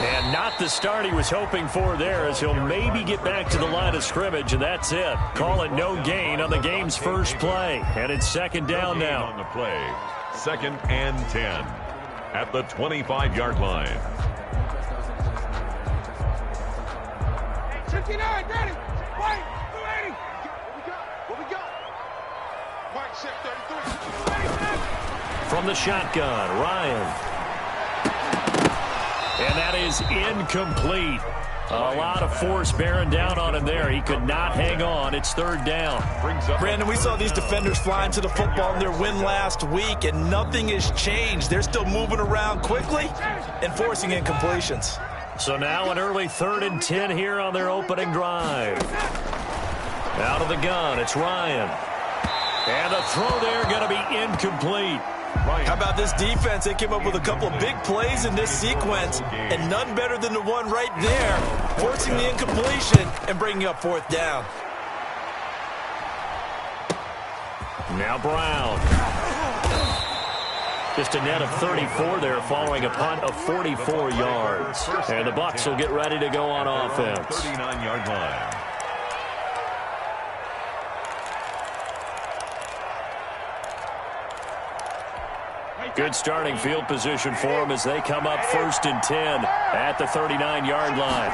And not the start he was hoping for there, as he'll maybe get back to the line of scrimmage, and that's it. Call it no gain on the game's first play. And it's second down now. On the play, 2nd and 10 at the 25-yard line. 59, ready. White, 280. What we got? White, set 33. From the shotgun, Ryan. And that is incomplete. A lot of force bearing down on him there. He could not hang on. It's 3rd down. Brandon, we saw these defenders flying to the football in their win last week, and nothing has changed. They're still moving around quickly and forcing incompletions. So now an early 3rd and 10 here on their opening drive. Out of the gun, it's Ryan. And the throw there going to be incomplete. How about this defense? They came up with a couple of big plays in this sequence, and none better than the one right there, forcing the incompletion and bringing up 4th down. Now Brown. Just a net of 34 there following a punt of 44 yards. And the Bucs will get ready to go on offense. 39-yard line. Good starting field position for them as they come up 1st and 10 at the 39-yard line.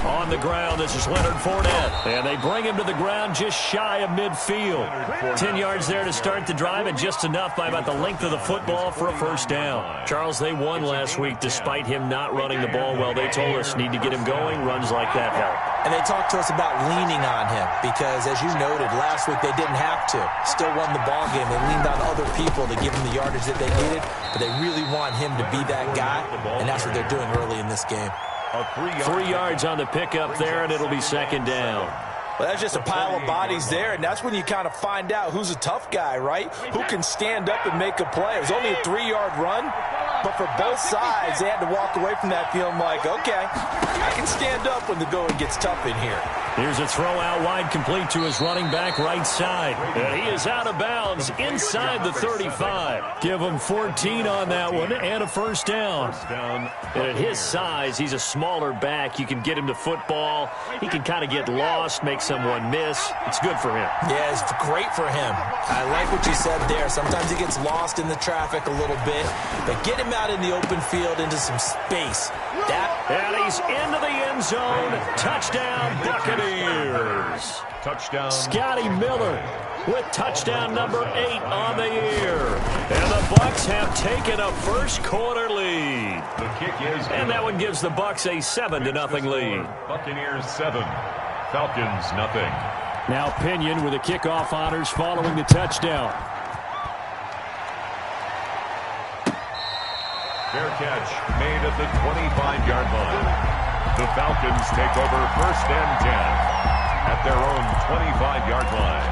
On the ground, this is Leonard Fournette. And they bring him to the ground just shy of midfield. 10 yards there to start the drive, and just enough by about the length of the football for a 1st down. Charles, they won last week despite him not running the ball well. They told us need to get him going. Runs like that help. And they talked to us about leaning on him because, as you noted, last week they didn't have to. Still won the ball game. They leaned on other people to give them the yardage that they needed, but they really want him to be that guy, and that's what they're doing early in this game. 3 yards on the pickup there, and it'll be 2nd down. Well, that's just a pile of bodies there, and that's when you kind of find out who's a tough guy, right? Who can stand up and make a play. It was only a 3-yard run, but for both sides, they had to walk away from that feeling like, okay, I can stand up when the going gets tough in here. Here's a throw out wide, complete to his running back right side. And he is out of bounds inside the 35. Give him 14 on that one and a 1st down. And at his size, he's a smaller back. You can get him to football. He can kind of get lost, make someone miss. It's good for him. Yeah, it's great for him. I like what you said there. Sometimes he gets lost in the traffic a little bit, but get him out in the open field into some space. And he's into the end zone. Touchdown, Buccaneers. Touchdown. Scotty Miller with touchdown number 8 on the year. And the Bucs have taken a first quarter lead. The kick is good. And that one gives the Bucs a 7-0 lead. Buccaneers 7, Falcons nothing. Now Pinion with the kickoff honors following the touchdown. Fair catch made at the 25-yard line. The Falcons take over 1st and 10 at their own 25-yard line.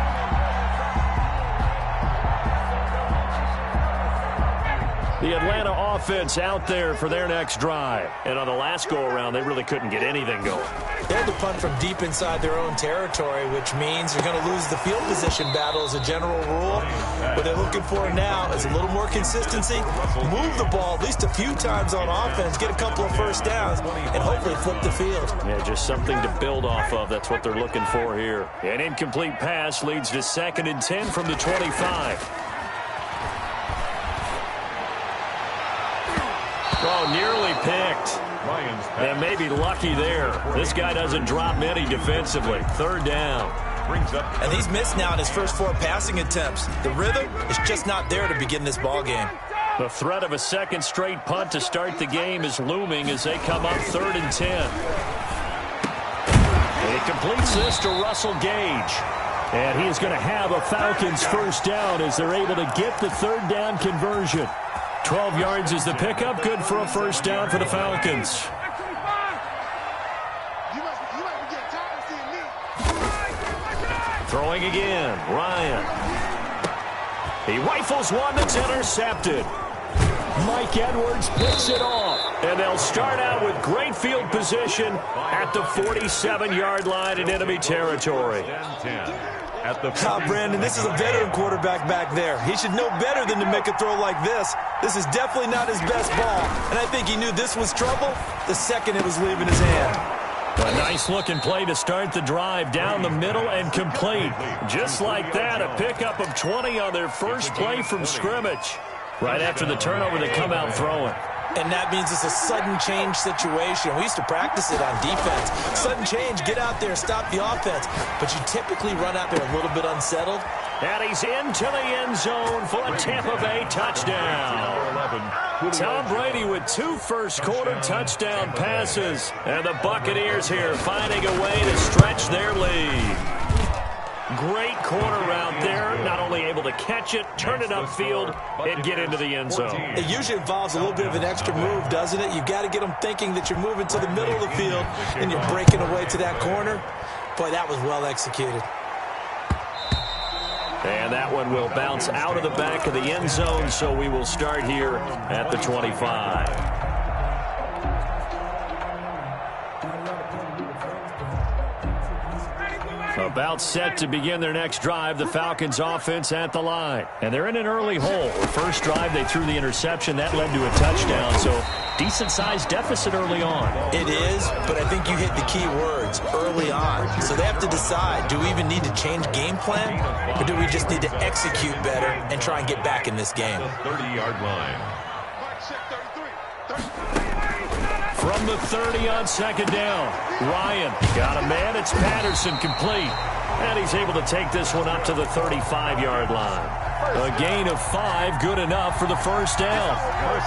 The Atlanta offense out there for their next drive. And on the last go-around, they really couldn't get anything going. They had to punt from deep inside their own territory, which means they're going to lose the field position battle as a general rule. What they're looking for now is a little more consistency, move the ball at least a few times on offense, get a couple of 1st downs, and hopefully flip the field. Yeah, just something to build off of. That's what they're looking for here. An incomplete pass leads to 2nd and 10 from the 25. Oh, nearly picked. And maybe lucky there. This guy doesn't drop many defensively. 3rd down. And he's missed now in his first 4 passing attempts. The rhythm is just not there to begin this ball game. The threat of a 2nd straight punt to start the game is looming as they come up 3rd and 10. He completes this to Russell Gage. And he is going to have a Falcons 1st down as they're able to get the 3rd down conversion. 12 yards is the pickup, good for a 1st down for the Falcons. Throwing again, Ryan. He rifles one that's intercepted. Mike Edwards picks it off. And they'll start out with great field position at the 47-yard line in enemy territory. at the Brandon, this is a veteran quarterback back there. He should know better than to make a throw like this. This is definitely not his best ball, and I think he knew this was trouble the second it was leaving his hand. A nice-looking play to start the drive down the middle and complete. Just like that, a pickup of 20 on their first play from scrimmage. Right after the turnover, they come out throwing. And that means it's a sudden change situation. We used to practice it on defense. Sudden change, get out there, stop the offense. But you typically run out there a little bit unsettled. And he's into the end zone for a Tampa Bay touchdown. Tom Brady with 2 first-quarter touchdown passes. And the Buccaneers here finding a way to stretch their lead. Great corner route there. Not only able to catch it, turn it upfield, and get into the end zone. It usually involves a little bit of an extra move, doesn't it? You've got to get them thinking that you're moving to the middle of the field and you're breaking away to that corner. Boy, that was well executed. And that one will bounce out of the back of the end zone, so we will start here at the 25. About set to begin their next drive, the Falcons offense at the line. And they're in an early hole. The first drive, they threw the interception. That led to a touchdown, so decent-sized deficit early on. It is, but I think you hit the key words, early on. So they have to decide, do we even need to change game plan, or do we just need to execute better and try and get back in this game? 30-yard line. From the 30 on second down, Ryan got a man. It's Patterson complete. And he's able to take this one up to the 35-yard line. A gain of 5, good enough for the first down.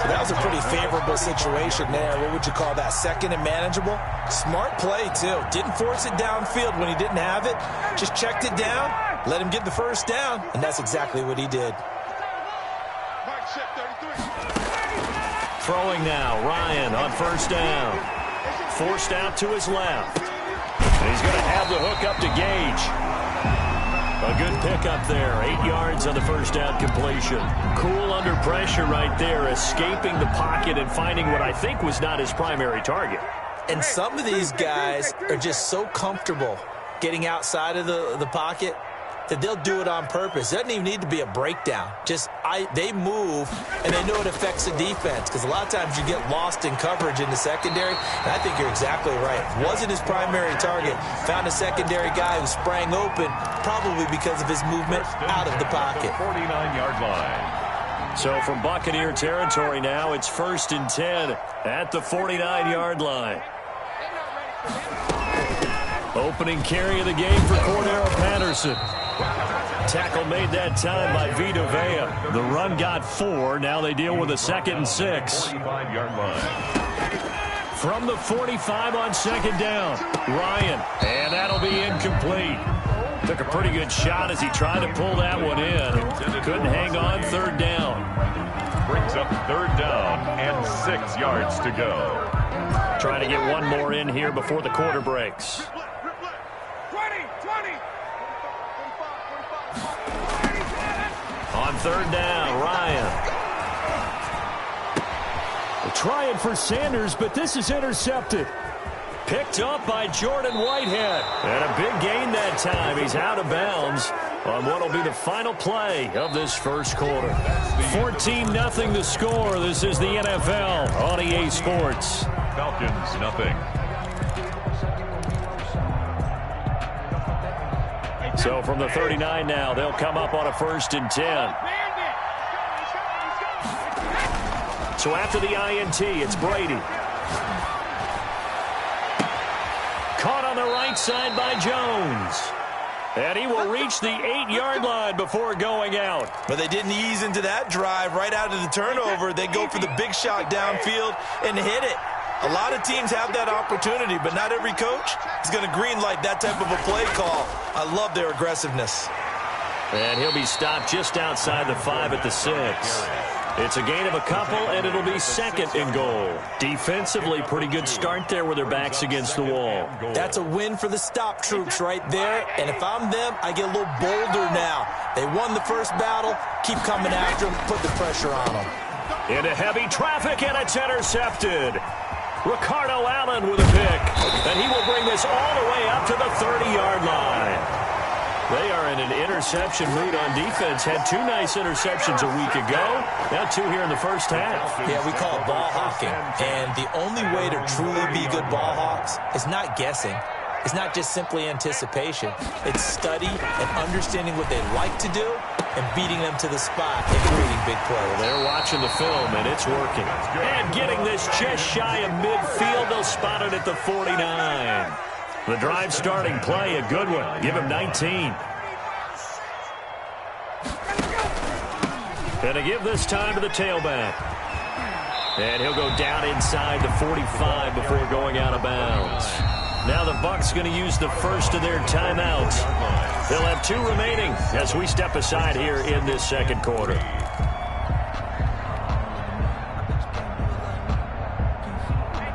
That was a pretty favorable situation there. What would you call that? Second and manageable? Smart play, too. Didn't force it downfield when he didn't have it. Just checked it down, let him get the first down, and that's exactly what he did. Throwing now, Ryan on first down. Forced out to his left. And he's going to have the hook up to Gage. A good pickup there. 8 yards on the first down completion. Cool under pressure right there, escaping the pocket and finding what I think was not his primary target. And some of these guys are just so comfortable getting outside of the pocket that they'll do it on purpose. It doesn't even need to be a breakdown. They move, and they know it affects the defense, because a lot of times you get lost in coverage in the secondary, and I think you're exactly right. Wasn't his primary target. Found a secondary guy who sprang open, probably because of his movement out of the pocket. 49-yard line. So from Buccaneer territory now, it's 1st and 10 at the 49-yard line. Opening carry of the game for Cordero Patterson. Tackle made that time by Vita Vea. The run got 4. Now they deal with a 2nd and 6. 45-yard line. From the 45 on second down, Ryan. And that'll be incomplete. Took a pretty good shot as he tried to pull that one in. Couldn't hang on. 3rd down. Brings up 3rd down and 6 yards to go. Trying to get one more in here before the quarter breaks. On 3rd down, Ryan. They're trying for Sanders, but this is intercepted. Picked up by Jordan Whitehead. And a big gain that time. He's out of bounds on what will be the final play of this first quarter. 14-0 the score. This is the NFL on EA Sports. Falcons, nothing. So from the 39 now, they'll come up on a 1st and 10. So after the INT, it's Brady. Caught on the right side by Jones. And he will reach the 8-yard line before going out. But they didn't ease into that drive right out of the turnover. They go for the big shot downfield and hit it. A lot of teams have that opportunity, but not every coach is going to greenlight that type of a play call. I love their aggressiveness. And he'll be stopped just outside the 5 at the 6. It's a gain of a couple, and it'll be 2nd and goal. Defensively, pretty good start there with their backs against the wall. That's a win for the stop troops right there, and if I'm them, I get a little bolder now. They won the first battle. Keep coming after them. Put the pressure on them. Into heavy traffic, and it's intercepted. Ricardo Allen with a pick, and he will bring this all the way up to the 30-yard line. They are in an interception mood on defense. Had 2 nice interceptions a week ago. Now 2 here in the first half. Yeah, we call it ball hawking. And the only way to truly be good ball hawks is not guessing. It's not just simply anticipation. It's study and understanding what they like to do and beating them to the spot and creating big plays. They're watching the film, and it's working. And getting this just shy of midfield. They'll spot it at the 49. The drive starting play, a good one. Give him 19. And to give this time to the tailback. And he'll go down inside the 45 before going out of bounds. Now the Bucs going to use the first of their timeouts. They'll have 2 remaining as we step aside here in this second quarter.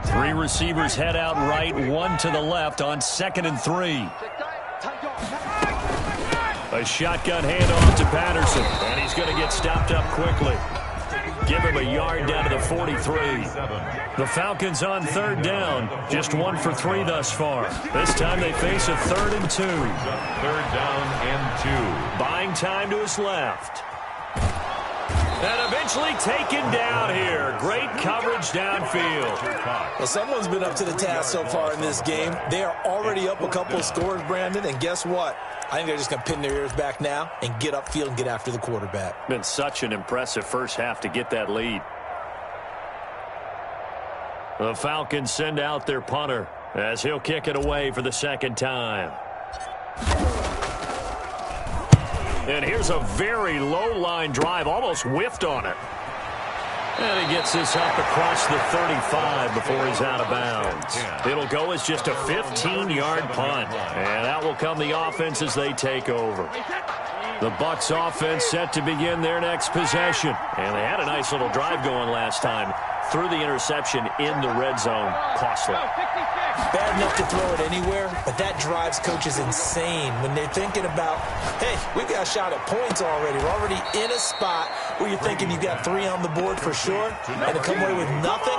Three receivers head out right, 1 to the left on 2nd and 3. A shotgun handoff to Patterson, and he's going to get stopped up quickly. Give him a yard down to the 43. The Falcons on 3rd down. Just 1 for 3 thus far. This time they face a 3rd and 2. 3rd down and 2. Buying time to his left. And eventually taken down here. Great coverage downfield. Well, someone's been up to the task so far in this game. They are already up a couple of scores, Brandon, and guess what? I think they're just going to pin their ears back now and get upfield and get after the quarterback. Been such an impressive first half to get that lead. The Falcons send out their punter as he'll kick it away for the 2nd time. And here's a very low-line drive, almost whiffed on it. And he gets this up across the 35 before he's out of bounds. It'll go as just a 15-yard punt. And that will come the offense as they take over. The Bucs offense set to begin their next possession. And they had a nice little drive going last time. Threw the interception in the red zone. Costly. Bad enough to throw it anywhere, but that drives coaches insane when they're thinking about, hey, we've got a shot at points already. We're already in a spot where you're thinking you've got 3 on the board for sure, and to come away with nothing,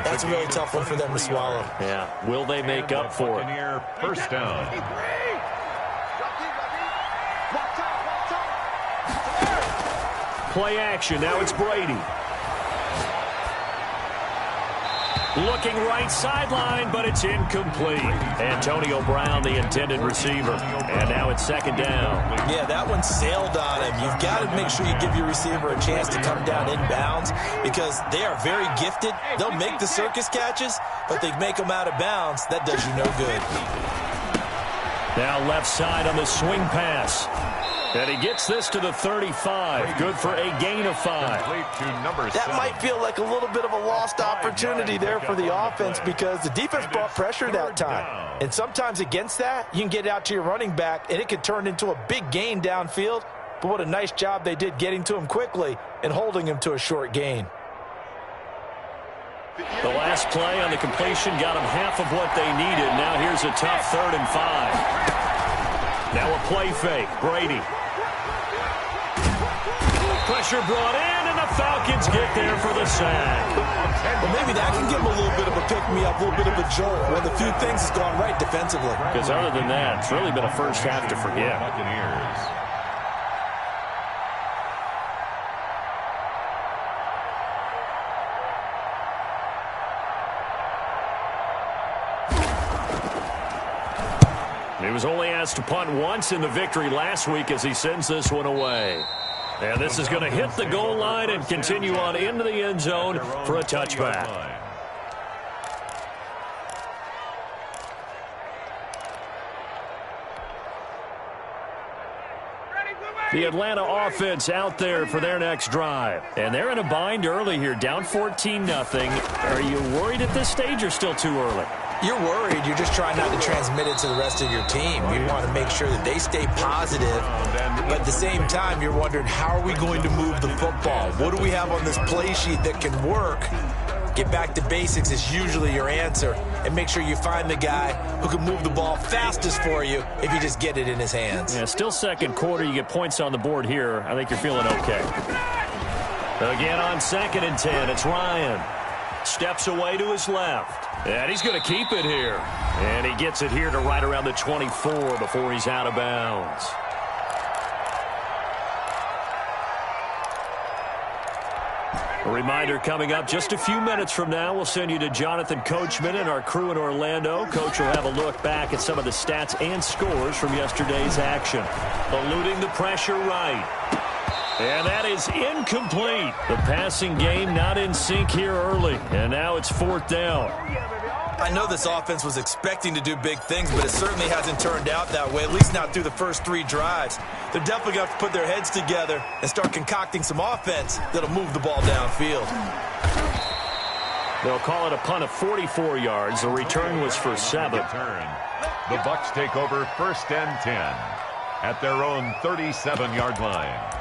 that's a really tough one for them to swallow. Yeah, will they make up for it? 1st down. Play action, now it's Brady. Looking right sideline, but it's incomplete. Antonio Brown, the intended receiver. And now it's 2nd down. Yeah, that one sailed on him. You've got to make sure you give your receiver a chance to come down inbounds because they are very gifted. They'll make the circus catches, but they make them out of bounds. That does you no good. Now left side on the swing pass. And he gets this to the 35. Good for a gain of 5. That might feel like a little bit of a lost opportunity there for the offense because the defense brought pressure that time. And sometimes against that, you can get out to your running back, and it could turn into a big gain downfield. But what a nice job they did getting to him quickly and holding him to a short gain. The last play on the completion got them half of what they needed. Now here's a tough 3rd and 5. Now a play fake. Brady. Pressure brought in, and the Falcons get there for the sack. Well, maybe that can give them a little bit of a pick-me-up, a little bit of a jolt. One of the few things has gone right defensively. Because other than that, it's really been a first half to forget. He was only asked to punt once in the victory last week as he sends this one away. And this is going to hit the goal line and continue on into the end zone for a touchback. The Atlanta offense out there for their next drive. And they're in a bind early here, down 14-0. Are you worried at this stage or still too early? You're worried. You're just trying not to transmit it to the rest of your team. You want to make sure that they stay positive. But at the same time, you're wondering, how are we going to move the football? What do we have on this play sheet that can work? Get back to basics is usually your answer. And make sure you find the guy who can move the ball fastest for you if you just get it in his hands. Yeah, still second quarter. You get points on the board here. I think you're feeling okay. Again on 2nd and 10, it's Ryan. Steps away to his left. And he's going to keep it here. And he gets it here to right around the 24 before he's out of bounds. A reminder coming up just a few minutes from now. We'll send you to Jonathan Coachman and our crew in Orlando. Coach will have a look back at some of the stats and scores from yesterday's action. Eluding the pressure right. And that is incomplete. The passing game not in sync here early. And now it's 4th down. I know this offense was expecting to do big things, but it certainly hasn't turned out that way, at least not through the first 3 drives. They're definitely going to have to put their heads together and start concocting some offense that'll move the ball downfield. They'll call it a punt of 44 yards. The return was for 7. The Bucs take over 1st and 10 at their own 37-yard line.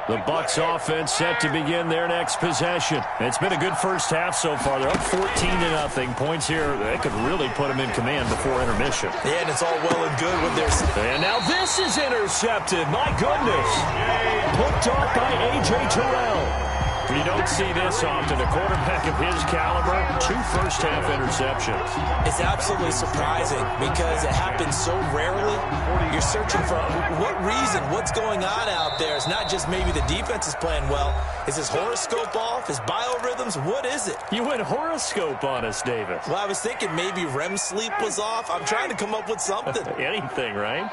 The Bucs offense set to begin their next possession. It's been a good first half so far. They're up 14-0. Points here, they could really put them in command before intermission. Yeah, and it's all well and good with their... And now this is intercepted. My goodness. Picked off by A.J. Terrell. You don't see this often. A quarterback of his caliber, 2 first-half interceptions. It's absolutely surprising because it happens so rarely. You're searching for what reason, what's going on out there. It's not just maybe the defense is playing well. Is his horoscope off? His biorhythms? What is it? You went horoscope on us, David. Well, I was thinking maybe REM sleep was off. I'm trying to come up with something. Anything, right?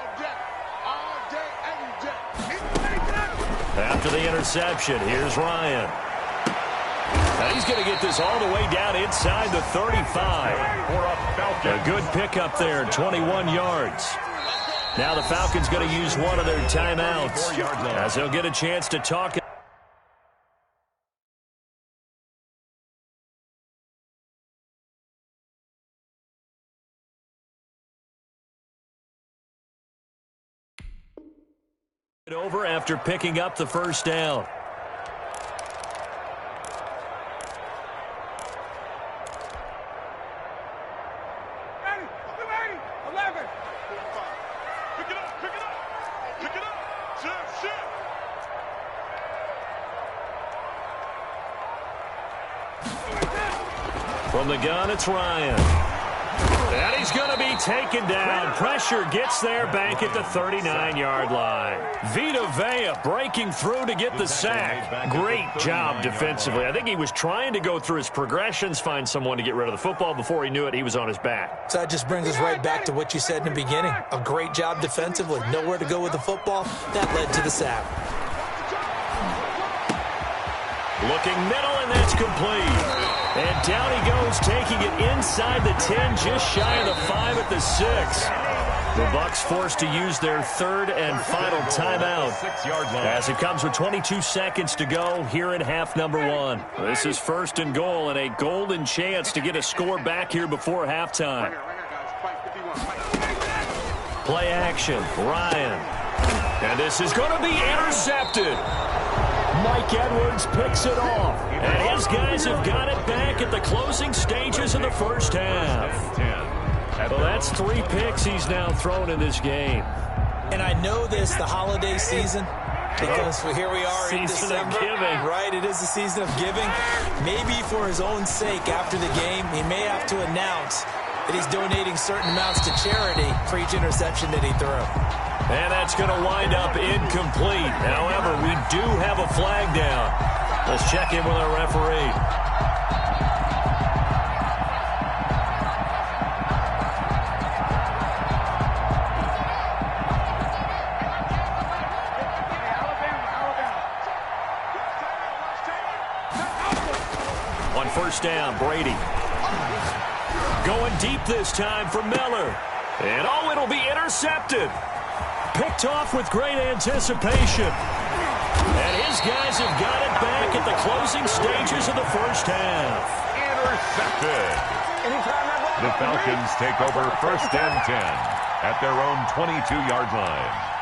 After the interception, here's Ryan. And he's going to get this all the way down inside the 35. A good pickup there, 21 yards. Now the Falcons going to use one of their timeouts as they'll get a chance to talk. Over after picking up the first down. From the gun, it's Ryan. And he's going to be taken down. Pressure gets there back at the 39-yard line. Vita Vea breaking through to get the sack. Great job defensively. I think he was trying to go through his progressions, find someone to get rid of the football. Before he knew it, he was on his back. So that just brings us right back to what you said in the beginning. A great job defensively. Nowhere to go with the football. That led to the sack. Looking middle, and that's complete. And down he goes, taking it inside the 10, just shy of the 5 at the 6. The Bucs forced to use their 3rd and final timeout as it comes with 22 seconds to go here in half number 1. This is 1st and goal and a golden chance to get a score back here before halftime. Play action, Ryan. And this is going to be intercepted. Mike Edwards picks it off. And his guys have got it back at the closing stages of the first half. Well, that's 3 picks he's now thrown in this game. And I know this, the holiday season, because here we are in December. Season of giving. Right, it is the season of giving. Maybe for his own sake after the game, he may have to announce that he's donating certain amounts to charity for each interception that he threw. And that's going to wind up incomplete. However, we do have a flag down. Let's check in with our referee. On first down, Brady. Going deep this time for Miller. And oh, it'll be intercepted. Picked off with great anticipation. And his guys have got it back at the closing stages of the first half. Intercepted. The Falcons take over 1st and 10 at their own 22-yard line.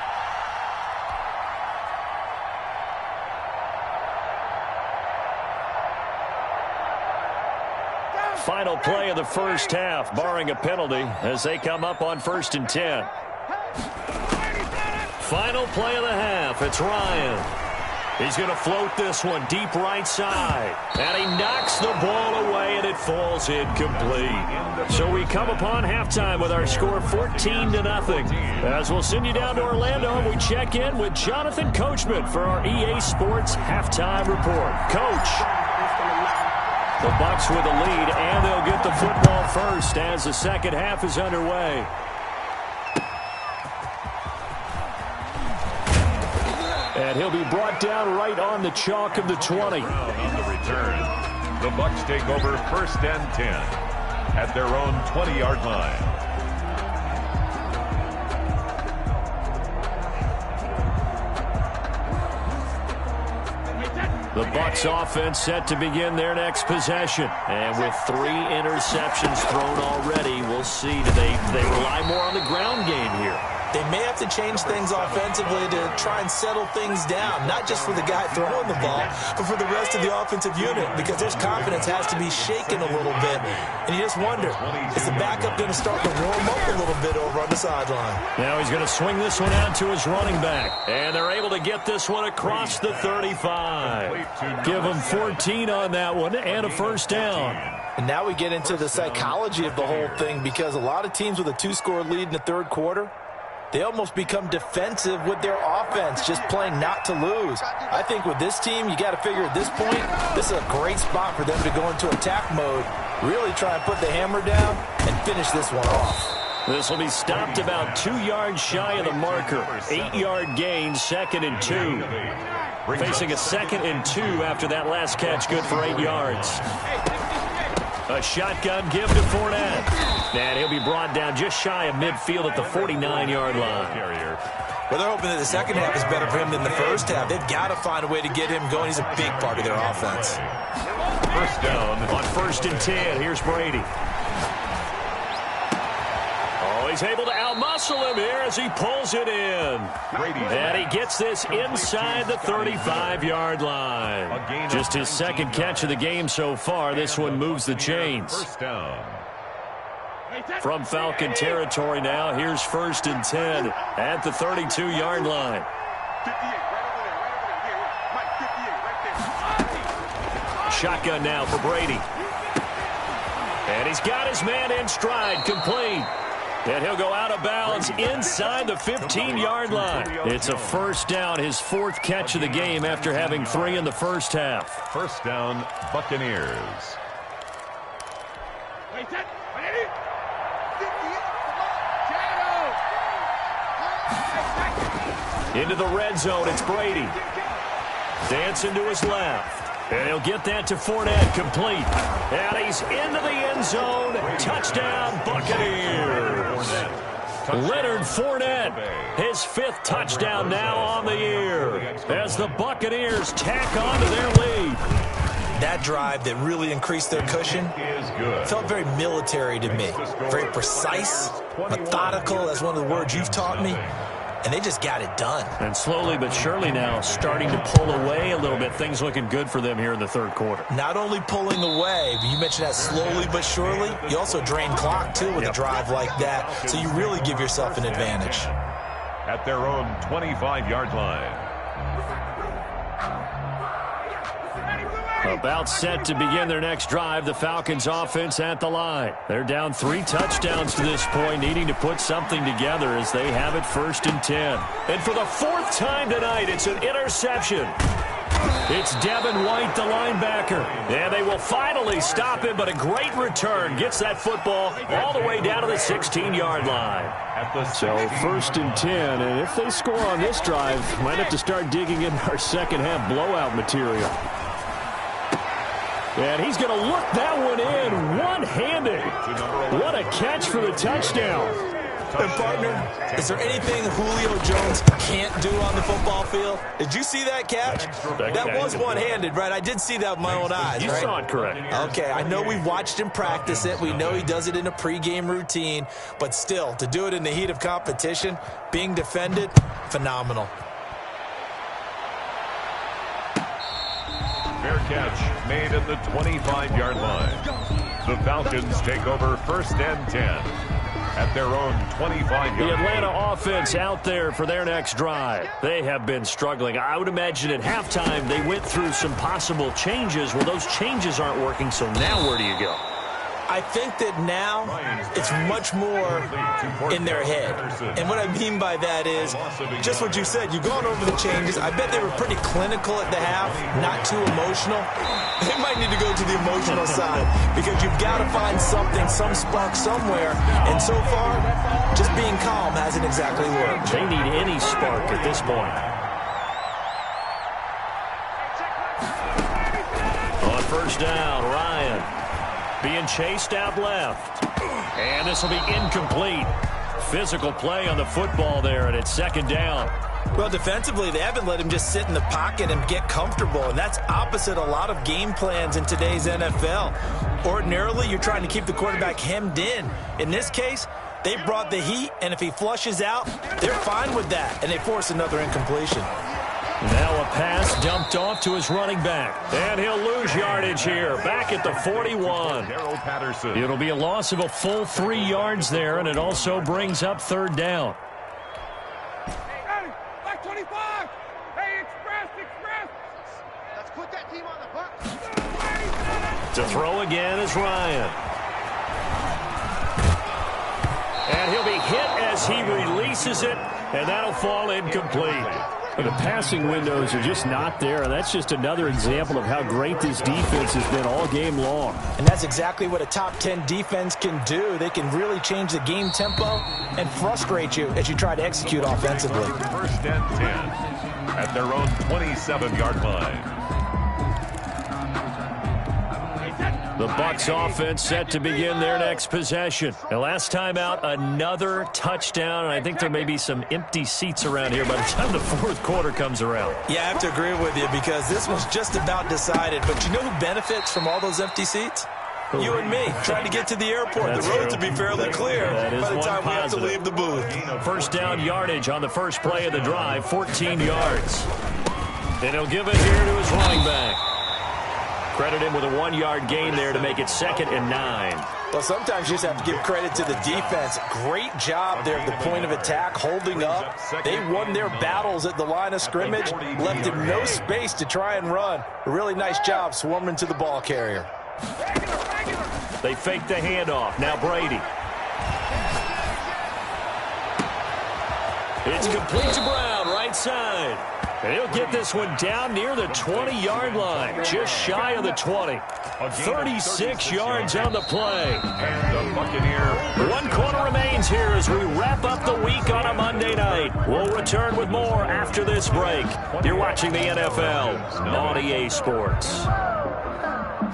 final play of the first half, barring a penalty, as they come up on 1st and 10. Final play of the half. It's Ryan. He's going to float this one deep right side. And he knocks the ball away, and it falls incomplete. So we come upon halftime with our score 14-0. As we'll send you down to Orlando, and we check in with Jonathan Coachman for our EA Sports Halftime Report. Coach. The Bucs with the lead, and they'll get the football first as the second half is underway. And he'll be brought down right on the chalk of the 20. On the return, the Bucs take over 1st and 10 at their own 20-yard line. The Bucs offense set to begin their next possession. And with 3 interceptions thrown already, we'll see. Do they rely more on the ground game here? They may have to change things offensively to try and settle things down, not just for the guy throwing the ball, but for the rest of the offensive unit, because his confidence has to be shaken a little bit. And you just wonder, is the backup going to start to warm up a little bit over on the sideline? Now he's going to swing this one out to his running back. And they're able to get this one across the 35. Give him 14 on that one and a first down. And now we get into the psychology of the whole thing, because a lot of teams with a 2-score lead in the third quarter, they almost become defensive with their offense, just playing not to lose. I think with this team, you got to figure at this point, this is a great spot for them to go into attack mode, really try and put the hammer down and finish this one off. This will be stopped about 2 yards shy of the marker. 8-yard gain, 2nd and 2. Facing a 2nd and 2 after that last catch, good for 8 yards. A shotgun give to Fournette. And he'll be brought down just shy of midfield at the 49-yard line. Well, they're hoping that the second half is better for him than the first half. They've got to find a way to get him going. He's a big part of their offense. First down on 1st and 10. Here's Brady. Oh, he's able to outmuscle him here as he pulls it in. And he gets this inside the 35-yard line. Just his 2nd catch of the game so far. This one moves the chains. First down. From Falcon territory now, here's 1st and 10 at the 32-yard line. Shotgun now for Brady. And he's got his man in stride, complete. And he'll go out of bounds inside the 15-yard line. It's a first down, his 4th catch of the game after having 3 in the first half. First down, Buccaneers. Into the red zone, it's Brady. Dancing to his left. And he'll get that to Fournette, complete. And he's into the end zone. Touchdown, Buccaneers. Leonard Fournette, his 5th touchdown now on the year as the Buccaneers tack on to their lead. That drive that really increased their cushion felt very military to me. Very precise, methodical, that's one of the words you've taught me. And they just got it done. And slowly but surely now starting to pull away a little bit. Things looking good for them here in the third quarter. Not only pulling away, but you mentioned that slowly but surely. You also drain clock, too, with a drive like that. So you really give yourself an advantage. At their own 25-yard line. About set to begin their next drive, the Falcons offense at the line. They're down 3 touchdowns to this point, needing to put something together as they have it 1st and 10. And for the 4th time tonight, it's an interception. It's Devin White, the linebacker. And they will finally stop him, but a great return. Gets that football all the way down to the 16-yard line. So 1st and 10, and if they score on this drive, might have to start digging into our second half blowout material. And he's going to look that one in one-handed. What a catch for the touchdown. And, partner, is there anything Julio Jones can't do on the football field? Did you see that catch? That was one-handed, right? I did see that with my own eyes, right? You saw it correct. Okay, I know we've watched him practice it. We know he does it in a pregame routine. But still, to do it in the heat of competition, being defended, phenomenal. Fair catch made at the 25-yard line. The Falcons take over 1st and 10 at their own 25-yard line. The Atlanta offense out there for their next drive. They have been struggling. I would imagine at halftime they went through some possible changes. Well, those changes aren't working, so now where do you go? I think that now it's much more in their head. And what I mean by that is just what you said. You've gone over the changes. I bet they were pretty clinical at the half, not too emotional. They might need to go to the emotional side because you've got to find something, some spark somewhere. And so far, just being calm hasn't exactly worked. They need any spark at this point. On 1st down, Ryan being chased out left. And this will be incomplete. Physical play on the football there, and it's 2nd down. Well, defensively, they haven't let him just sit in the pocket and get comfortable, and that's opposite a lot of game plans in today's NFL. Ordinarily, you're trying to keep the quarterback hemmed in. In this case, they brought the heat, and if he flushes out, they're fine with that, and they force another incompletion. Now a pass dumped off to his running back. And he'll lose yardage here. Back at the 41. It'll be a loss of a full 3 yards there, and it also brings up 3rd down. Hey, back 25. Hey, express. Let's put that team on the box. To throw again is Ryan. And he'll be hit as he releases it, and that'll fall incomplete. But the passing windows are just not there, and that's just another example of how great this defense has been all game long. And that's exactly what a top 10 defense can do. They can really change the game tempo and frustrate you as you try to execute offensively. 1st and 10 at their own 27-yard line. The Bucs offense set to begin their next possession. The last time out, another touchdown, and I think there may be some empty seats around here by the time the 4th quarter comes around. Yeah, I have to agree with you because this was just about decided. But you know who benefits from all those empty seats? You and me, trying to get to the airport. That's the roads true. will be fairly clear by the time we have to leave the booth. 1st down yardage on the first play of the drive, 14 yards. And he'll give it here to his running back. Credit him with a 1-yard gain there to make it 2nd and 9. Well, sometimes you just have to give credit to the defense. Great job there at the point of attack, holding up. They won their battles at the line of scrimmage, left him no space to try and run. A really nice job swarming to the ball carrier. They fake the handoff. Now Brady. It's complete to Brown, right side. And he'll get this one down near the 20-yard line, just shy of the 20. 36 yards on the play. And the Buccaneer. 1 quarter remains here as we wrap up the week on a Monday night. We'll return with more after this break. You're watching the NFL on EA Sports.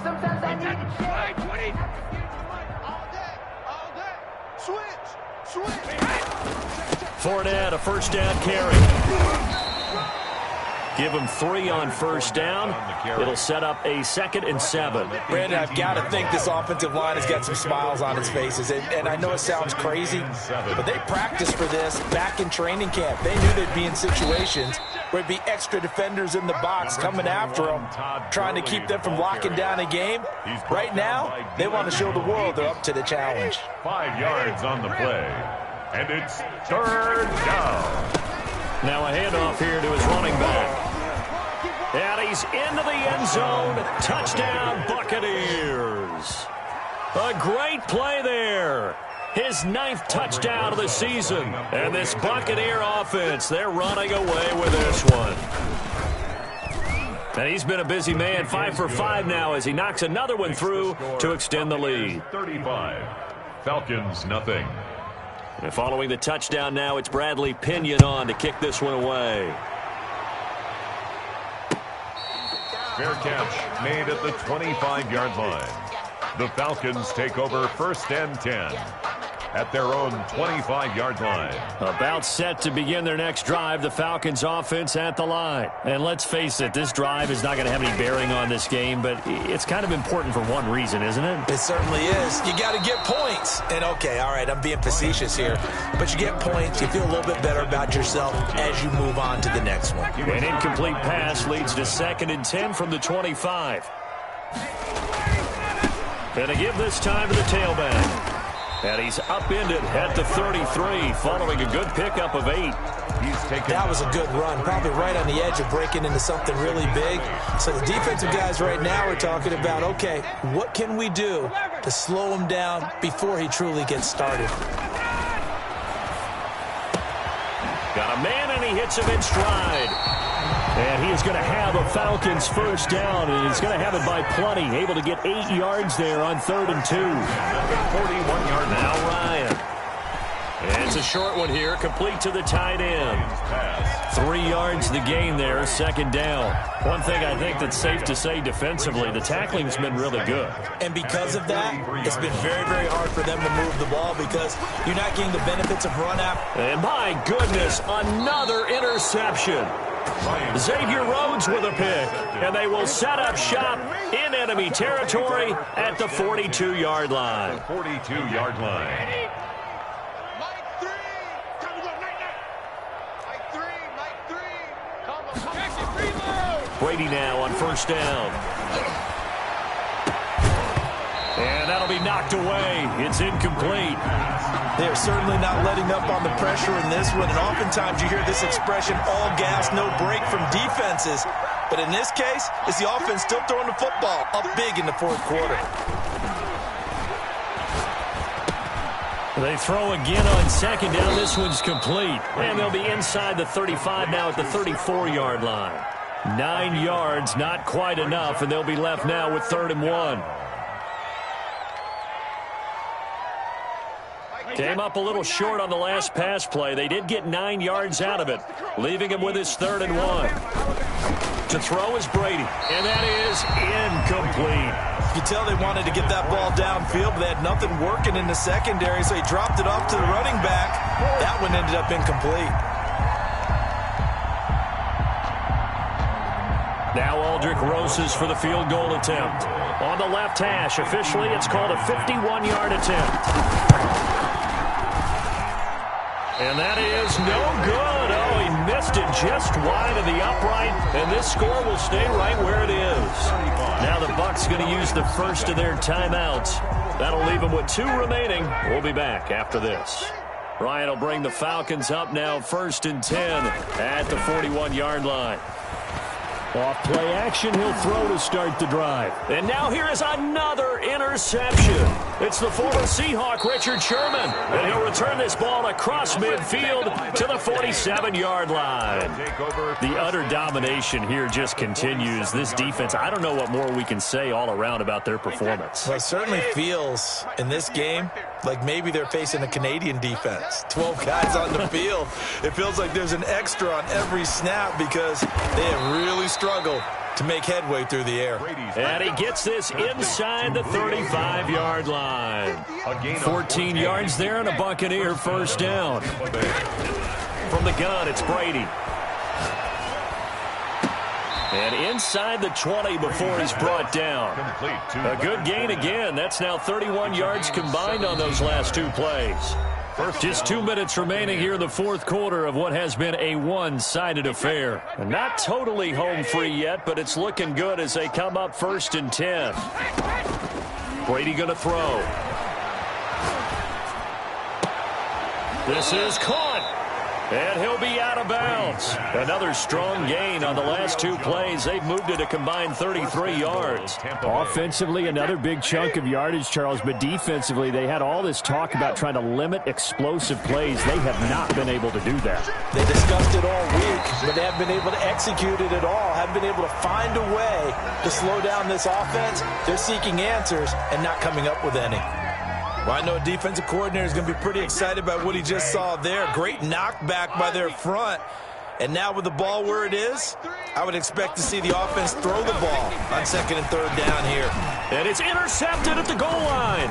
Sometimes I need to try 20. All day. Switch. Fournette, a 1st down carry. Give him 3 on 1st down. It'll set up a 2nd and 7. Brandon, I've got to think this offensive line has got some smiles on its faces. And I know it sounds crazy, but they practiced for this back in training camp. They knew they'd be in situations where it'd be extra defenders in the box coming after them, trying to keep them from locking down a game. Right now, they want to show the world they're up to the challenge. 5 yards on the play. And it's 3rd down. Now a handoff here to his running back. And he's into the end zone. Touchdown, Buccaneers. A great play there. His 9th touchdown of the season. And this Buccaneer offense, they're running away with this one. And he's been a busy man, 5 for 5 now as he knocks another one through to extend the lead. 35. Falcons, nothing. And following the touchdown now, it's Bradley Pinion on to kick this one away. Fair catch made at the 25-yard line. The Falcons take over 1st and 10 at their own 25-yard line. About set to begin their next drive, the Falcons offense at the line. And let's face it, this drive is not going to have any bearing on this game, but it's kind of important for one reason, isn't it? It certainly is. You got to get points. And okay, all right, I'm being facetious here, but you get points, you feel a little bit better about yourself as you move on to the next one. An incomplete pass leads to 2nd and 10 from the 25. Gonna give this time to the tailback. And he's upended at the 33, following a good pickup of 8. That was a good run, probably right on the edge of breaking into something really big. So the defensive guys right now are talking about, okay, what can we do to slow him down before he truly gets started? Got a man, and he hits him in stride. And he is going to have a Falcons first down, and he's going to have it by plenty. Able to get 8 yards there on 3rd and 2. 41-yard now Ryan. And it's a short one here, complete to the tight end. 3 yards the gain there, 2nd down. One thing I think that's safe to say defensively, the tackling's been really good. And because of that, it's been very, very hard for them to move the ball because you're not getting the benefits of run out. And my goodness, another interception. Xavier Rhodes with a pick, and they will set up shop in enemy territory at the 42-yard line. 42-yard line. Brady now on 1st down. And that'll be knocked away. It's incomplete. They're certainly not letting up on the pressure in this one, and oftentimes you hear this expression, all gas, no break from defenses. But in this case, it's the offense still throwing the football up big in the 4th quarter. They throw again on 2nd down. This one's complete. And they'll be inside the 35 now at the 34-yard line. 9 yards, not quite enough, and they'll be left now with 3rd and 1. Came up a little short on the last pass play. They did get 9 yards out of it, leaving him with his 3rd and 1. To throw is Brady, and that is incomplete. You can tell they wanted to get that ball downfield, but they had nothing working in the secondary, so he dropped it off to the running back. That one ended up incomplete. Now Aldrick Roses for the field goal attempt. On the left hash, officially it's called a 51-yard attempt. And that is no good. Oh, he missed it just wide of the upright, and this score will stay right where it is. Now the Bucs going to use the first of their timeouts. That'll leave them with 2 remaining. We'll be back after this. Ryan will bring the Falcons up now 1st and 10 at the 41-yard line. Off play action, he'll throw to start the drive. And now here is another interception. It's the former Seahawk, Richard Sherman. And he'll return this ball across midfield to the 47-yard line. The utter domination here just continues. This defense, I don't know what more we can say all around about their performance. Well, it certainly feels in this game like maybe they're facing a Canadian defense. 12 guys on the field. It feels like there's an extra on every snap because they have really struggled to make headway through the air. And he gets this inside the 35-yard line. 14 yards there and a Buccaneer first down. From the gun, it's Brady. And inside the 20 before he's brought down. A good gain again. That's now 31 yards combined on those last 2 plays. Just 2 minutes remaining here in the 4th quarter of what has been a one-sided affair. And not totally home free yet, but it's looking good as they come up 1st and 10. Brady going to throw. This is caught. And he'll be out of bounds. Another strong gain on the last 2 plays. They've moved it a combined 33 yards. Offensively, another big chunk of yardage, Charles, but defensively, they had all this talk about trying to limit explosive plays. They have not been able to do that. They discussed it all week, but they haven't been able to execute it at all. Haven't been able to find a way to slow down this offense. They're seeking answers and not coming up with any. Well, I know a defensive coordinator is going to be pretty excited by what he just saw there. Great knockback by their front. And now with the ball where it is, I would expect to see the offense throw the ball on 2nd and 3rd down here. And it's intercepted at the goal line.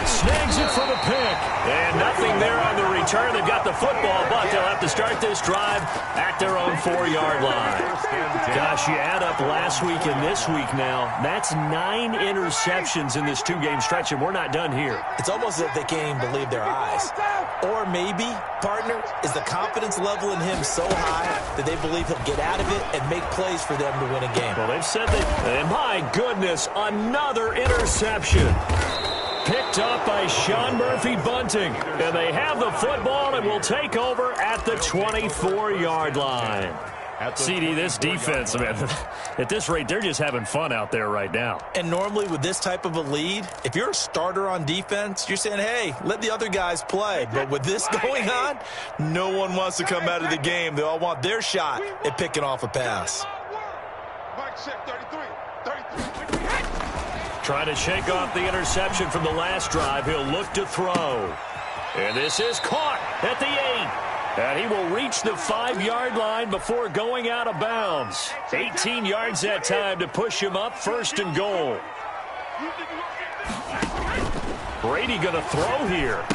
Snags it for the pick. And nothing there on the return. They've got the football, but they'll have to start this drive at their own 4-yard line. Gosh, you add up last week and this week now. That's 9 interceptions in this 2-game stretch, and we're not done here. It's almost as if they can't even believe their eyes. Or maybe, partner, is the confidence level in him so high that they believe he'll get out of it and make plays for them to win a game. Well, they've said and my goodness, another interception. Picked up by Sean Murphy Bunting. And they have the football and will take over at the 24-yard line. CD, this defense, man, at this rate, they're just having fun out there right now. And normally with this type of a lead, if you're a starter on defense, you're saying, hey, let the other guys play. But with this going on, no one wants to come out of the game. They all want their shot at picking off a pass. Trying to shake off the interception from the last drive. He'll look to throw. And this is caught at the 8. And he will reach the 5-yard line before going out of bounds. 18 yards that time to push him up, 1st and goal. Brady going to throw here.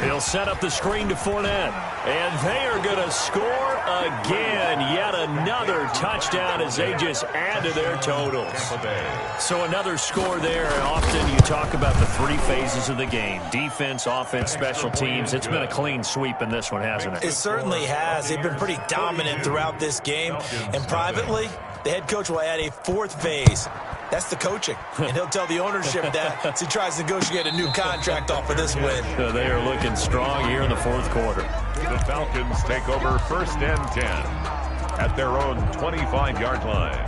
He'll set up the screen to Fournette. And they are going to score again. Yet another touchdown as they just add to their totals. So another score there. Often you talk about the 3 phases of the game. Defense, offense, special teams. It's been a clean sweep in this one, hasn't it? It certainly has. They've been pretty dominant throughout this game. And privately, the head coach will add a 4th phase. That's the coaching. And he'll tell the ownership that as he tries to negotiate a new contract off of this win. So they are looking strong here in the 4th quarter. The Falcons take over 1st and 10 at their own 25-yard line.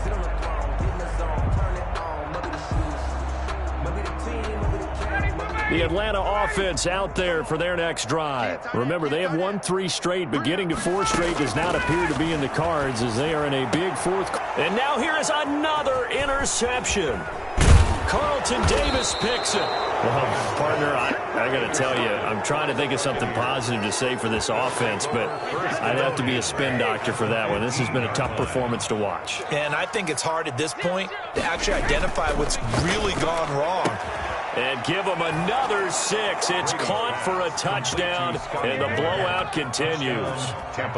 The Atlanta offense out there for their next drive. Remember, they have won 3 straight, but getting to 4 straight does not appear to be in the cards as they are in a big 4th. And now here is another interception. Carlton Davis picks it. Well, partner, I got to tell you, I'm trying to think of something positive to say for this offense, but I'd have to be a spin doctor for that one. This has been a tough performance to watch. And I think it's hard at this point to actually identify what's really gone wrong. And give them another 6. It's caught for a touchdown, and the blowout continues.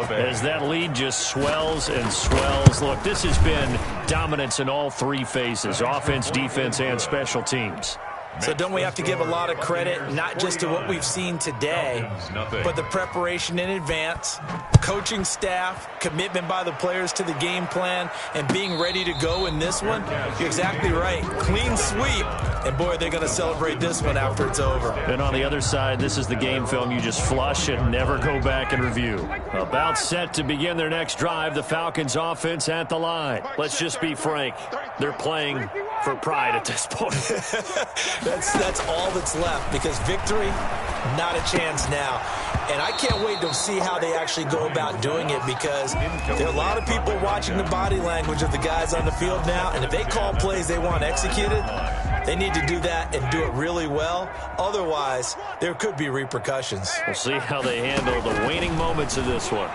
As that lead just swells and swells. Look, this has been dominance in all 3 phases, offense, defense, and special teams. So don't we have to give a lot of credit, not just to what we've seen today, but the preparation in advance, coaching staff, commitment by the players to the game plan, and being ready to go in this one? You're exactly right. Clean sweep. And, boy, they're going to celebrate this one after it's over. And on the other side, this is the game film you just flush and never go back and review. About set to begin their next drive, the Falcons offense at the line. Let's just be frank. They're playing for pride at this point. That's all that's left, because victory, not a chance now. And I can't wait to see how they actually go about doing it, because there are a lot of people watching the body language of the guys on the field now, and if they call plays they want executed, they need to do that and do it really well. Otherwise, there could be repercussions. We'll see how they handle the waning moments of this one.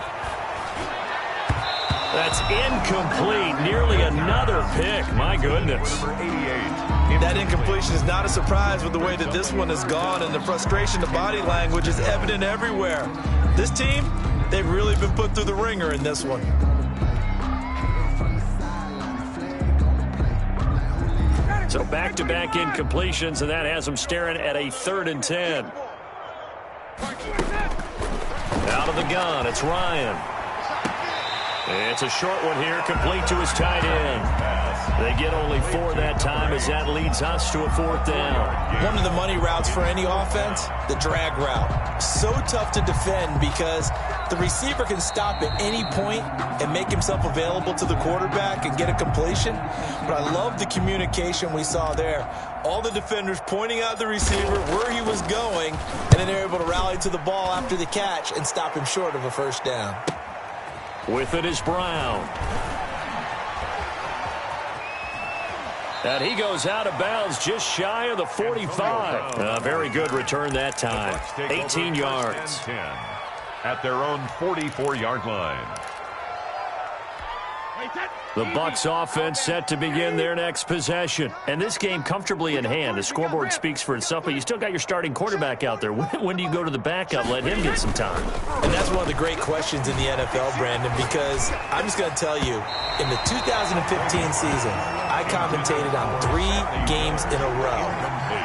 That's incomplete. Nearly another pick. My goodness. That incompletion is not a surprise with the way that this one has gone, and the frustration, the body language is evident everywhere. This team, they've really been put through the ringer in this one. So back-to-back incompletions, and that has them staring at a 3rd and 10. Out of the gun, it's Ryan. It's a short one here, complete to his tight end. They get only 4 that time as that leads us to a 4th down. One of the money routes for any offense, the drag route. So tough to defend because the receiver can stop at any point and make himself available to the quarterback and get a completion. But I love the communication we saw there. All the defenders pointing out the receiver where he was going, and then they're able to rally to the ball after the catch and stop him short of a 1st down. With it is Brown. And he goes out of bounds just shy of the 45. A very good return that time. 18 yards. At their own 44-yard line. The Bucs offense set to begin their next possession. And this game comfortably in hand. The scoreboard speaks for itself, but you still got your starting quarterback out there. When do you go to the backup? Let him get some time. And that's one of the great questions in the NFL, Brandon, because I'm just going to tell you, in the 2015 season, I commentated on 3 games in a row.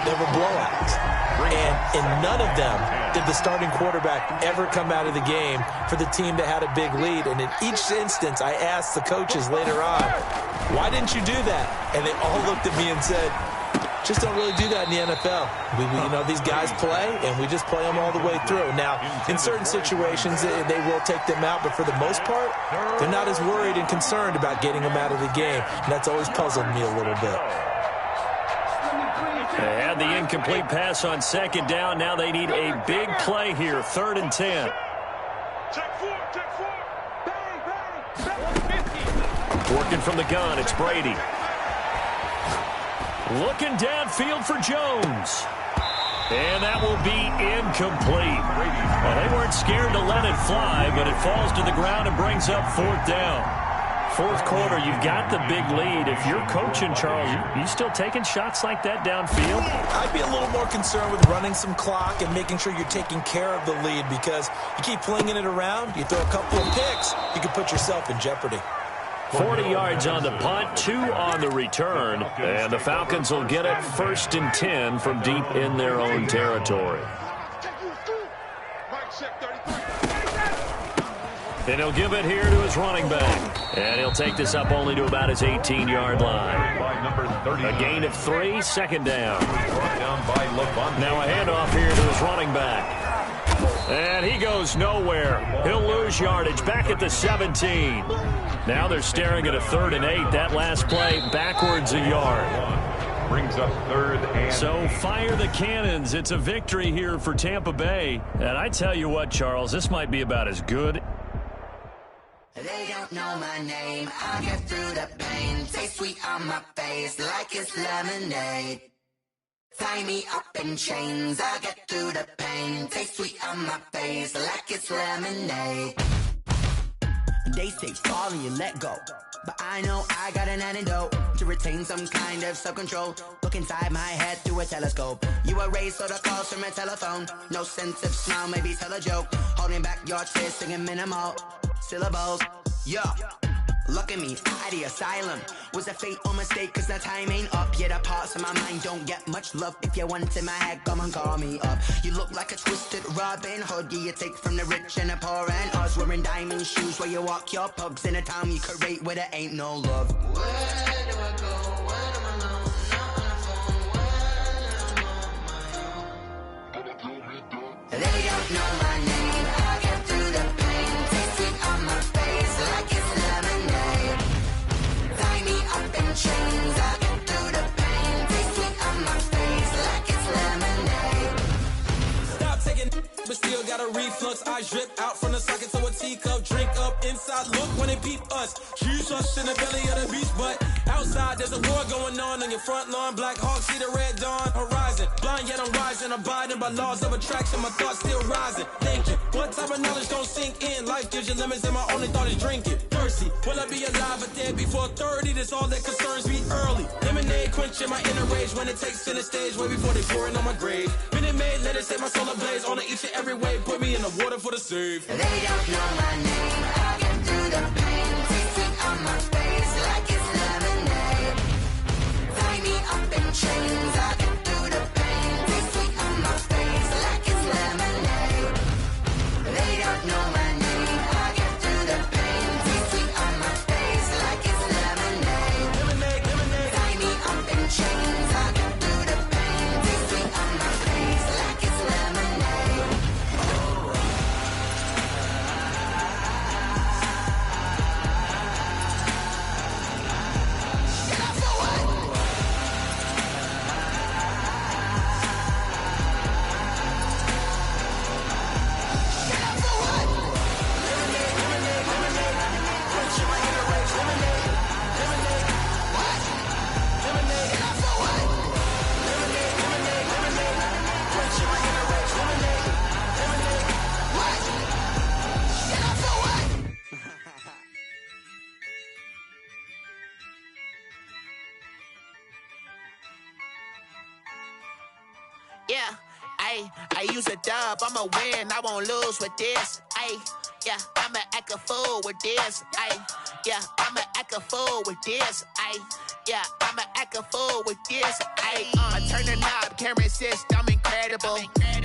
They were blowouts. And in none of them did the starting quarterback ever come out of the game for the team that had a big lead. And in each instance, I asked the coaches later on, why didn't you do that? And they all looked at me and said, just don't really do that in the NFL. These guys play, and we just play them all the way through. Now, in certain situations, they will take them out, but for the most part, they're not as worried and concerned about getting them out of the game. And that's always puzzled me a little bit. They had the incomplete pass on second down. Now they need a big play here, 3rd and 10. Working from the gun, it's Brady. Looking downfield for Jones. And that will be incomplete. Well, they weren't scared to let it fly, but it falls to the ground and brings up 4th down. 4th quarter, you've got the big lead. If you're coaching, Charles, you still taking shots like that downfield? I'd be a little more concerned with running some clock and making sure you're taking care of the lead, because you keep flinging it around, you throw a couple of picks, you can put yourself in jeopardy. 40 yards on the punt, 2 on the return, and the Falcons will get it 1st and 10 from deep in their own territory. And he'll give it here to his running back. And he'll take this up only to about his 18-yard line. A gain of 3, 2nd down. Now a handoff here to his running back. And he goes nowhere. He'll lose yardage back at the 17. Now they're staring at a 3rd and 8. That last play backwards a yard. Brings up 3rd and So fire the cannons. It's a victory here for Tampa Bay. And I tell you what, Charles, this might be about as good. They don't know my name. I'll get through the pain. Taste sweet on my face like it's lemonade. Tie me up in chains. I'll get through the pain. Taste sweet on my face like it's lemonade. They say fall and you let go, but I know I got an antidote to retain some kind of self-control. Look inside my head through a telescope. You erase all the calls from a telephone. No sense of smile, maybe tell a joke. Holding back your tears, singing minimal syllables. Yeah, look at me, out of the asylum. Was a fate or mistake, cause the time ain't up. Yeah, the parts of my mind don't get much love. If you want in my head, come and call me up. You look like a twisted Robin Hood. Yeah, you take from the rich and the poor and us. Wearing diamond shoes where you walk your pugs in a town you create where there ain't no love. Where do I go? When I'm alone? Not on the phone, when I'm on my own. They don't know my name. I get through the pain. Taste sweet on my face like it's lemonade. Tie me up in chains. I get through the pain. Taste sweet on my face like it's lemonade. Stop taking, but still got a reflux. I drip out from the socket to a teacup. Drink up inside. Look when they peep us. Choose us in the belly of the beast, but outside there's a war going on your front lawn. Black Hawk see the red dawn horizon. Blind yet I'm rising, abiding by laws of attraction. My thoughts still rising. Thinking, what type of knowledge don't sink in? Life gives you limits, and my only thought is drinking. Thirsty, will I be alive or dead before 30? That's all that concerns me early. Lemonade quenching my inner rage when it takes to the stage way before they pour it on my grave. Minute Maid, let it set my soul ablaze on each and every way. Put me in the water for the save. They don't know my name. I get through the pain. Taste sweet on my face like it's lemonade. Tie me up in chains. I get through the pain. Taste sweet on my face like it's lemonade. They don't know my name. I get through the pain. Taste sweet on my face like it's lemonade. Tie me up in chains. I get through the pain. Taste sweet on my face like it's lemonade. Yeah, I use a dub, I'ma win, I won't lose with this. Yeah, I'ma act a fool with this. Yeah, I'ma act a fool with this. Yeah, I'ma act a fool with this. I turn the knob, can't resist, I'm incredible.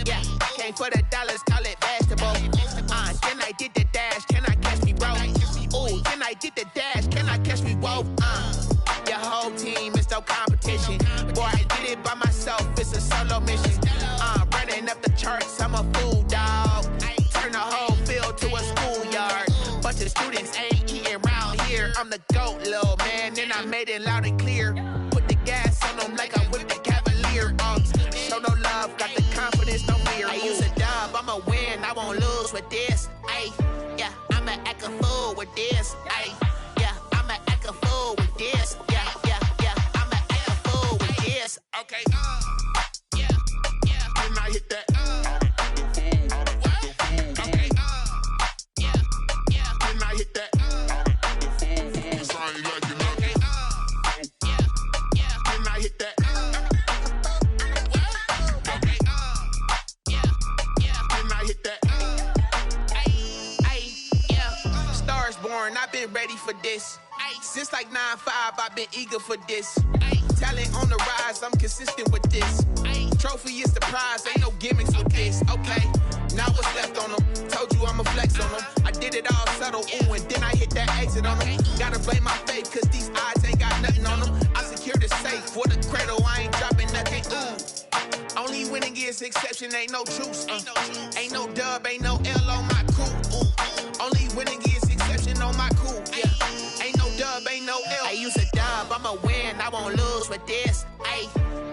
Yeah, came for the dollars, call it vegetable. Then I did the dash, can I catch me, bro? Ooh, then I did the dash, can I catch me, whoa? Your whole team is no competition. Boy, I did it by myself, it's a solo mission. Running up the charts, I'm a fool, dog. Turn the whole field to a schoolyard. Bunch of students ain't eating round here. I'm the GOAT, little man, and I made it loud and clear. Put the gas on them like I'm with the Cavalier. Show no love, got the confidence, no fear. I use a dub, I'ma win, I won't lose with this. Yeah, I'ma act a fool with this. Yeah, I'ma act a fool with this. Yeah, I'ma act a fool with this. Okay, yeah, then I hit that. I've been ready for this. Since like 9-5, I've been eager for this. Talent on the rise, I'm consistent with this. Trophy is the prize, ain't no gimmicks with this. Okay, now what's left on them? Told you I'ma flex on them. I did it all subtle, ooh, and then I hit that exit on them. Gotta blame my faith, cause these odds ain't got nothing on them. I secured the safe for the cradle, I ain't dropping nothing, ooh. Only winning is exception, ain't no truce. Ain't no dub, ain't no L on my crew, ooh. Only winning is exception on my cool, yeah. Ain't no dub, ain't no L. I use a dub, I'ma win, I won't lose with this.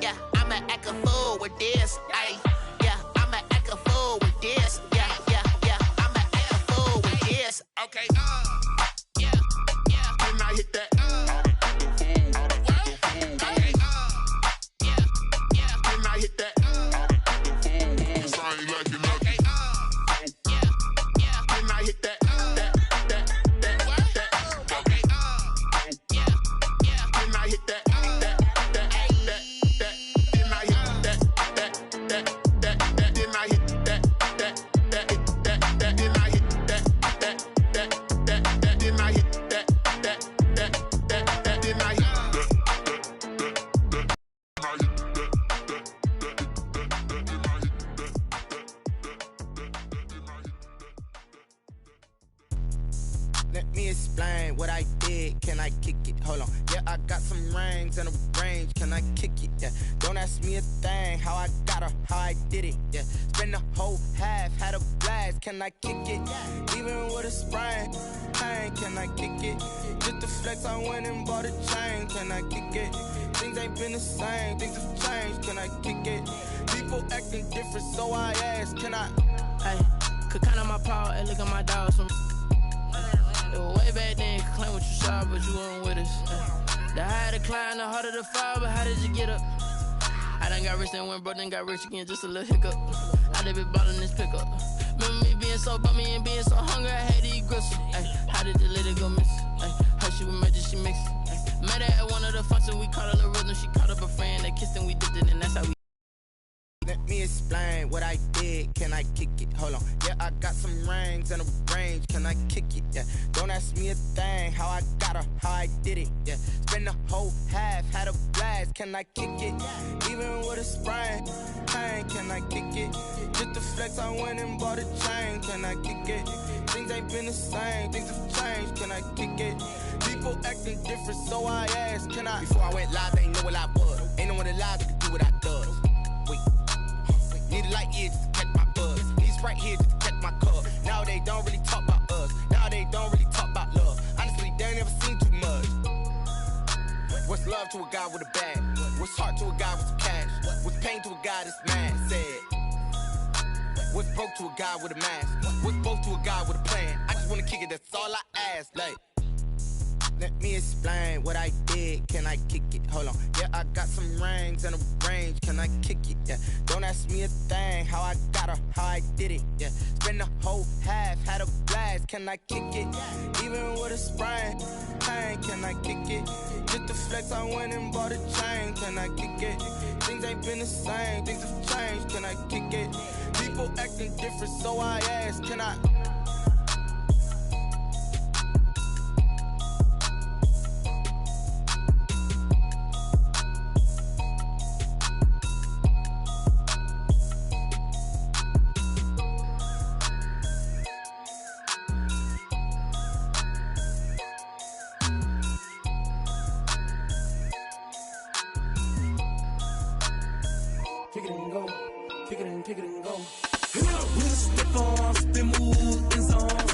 Yeah, I'ma act a fool with this. Yeah, I'ma act a fool with this. Yeah, I'ma act a fool with this. Okay, yeah, then I hit that. Okay, yeah, then I hit that. I ain't like it, okay, yeah, then I hit that. Let me explain what I did. Can I kick it? Hold on. Yeah, I got some rings and a range. Can I kick it? Yeah. Don't ask me a thing. How I got her, how I did it. Yeah. Spend the whole half, had a blast. Can I kick it? Even with a sprain. Hey, can I kick it? Just to flex, I went and bought a chain. Can I kick it? Things ain't been the same. Things have changed. Can I kick it? People acting different, so I ask. Can I? Hey, could count on my power and look at my dogs. Way back then, you could claim what you saw, but you weren't with us. The higher the climb, the harder the fall, but how did you get up? I done got rich, then went broke, then got rich again, just a little hiccup. I done been ballin' this pickup. Remember me being so bummy and being so hungry, I had to eat gristle. How did the lady go miss? How she was magic, she mixed. Met her at one of the functions, we caught her the rhythm, she caught up a friend, they kissed and we dipped it, and that's how we. Let me explain what I did. Can I kick it? Hold on. Yeah, I got some rings and a range. Can I kick it? Yeah. Don't ask me a thing. How I got her, how I did it. Yeah. Spend the whole half, had a blast. Can I kick it? Even with a sprain. Hey, can I kick it? Just to flex, I went and bought a chain. Can I kick it? Things ain't been the same. Things have changed. Can I kick it? People acting different, so I asked. Can I? Before I went live, they knew what I was. Ain't no one alive that could do what I does. Wait. Need a light year just to catch my buzz. Need Sprite here just to catch my cup. Now they don't really talk about us. Now they don't really talk about love. Honestly, they ain't never seen too much. What's love to a guy with a bag? What's heart to a guy with some cash? What's pain to a guy that's mad? Said. What's broke to a guy with a mask? What's both to a guy with a plan? I just wanna kick it, that's all I ask. Like, Let me explain what I did. Can I kick it? Hold on. Yeah, I got some rings and a range. Can I kick it? Yeah. Don't ask me a thing. How I got her, how I did it. Yeah. Spend the whole half, had a blast. Can I kick it? Even with a sprain. Pain, can I kick it? Just the flex, I went and bought a chain. Can I kick it? Things ain't been the same. Things have changed. Can I kick it? People acting different, so I ask. Can I? Kick it and go, kick it and go. We'll step off the move in zone.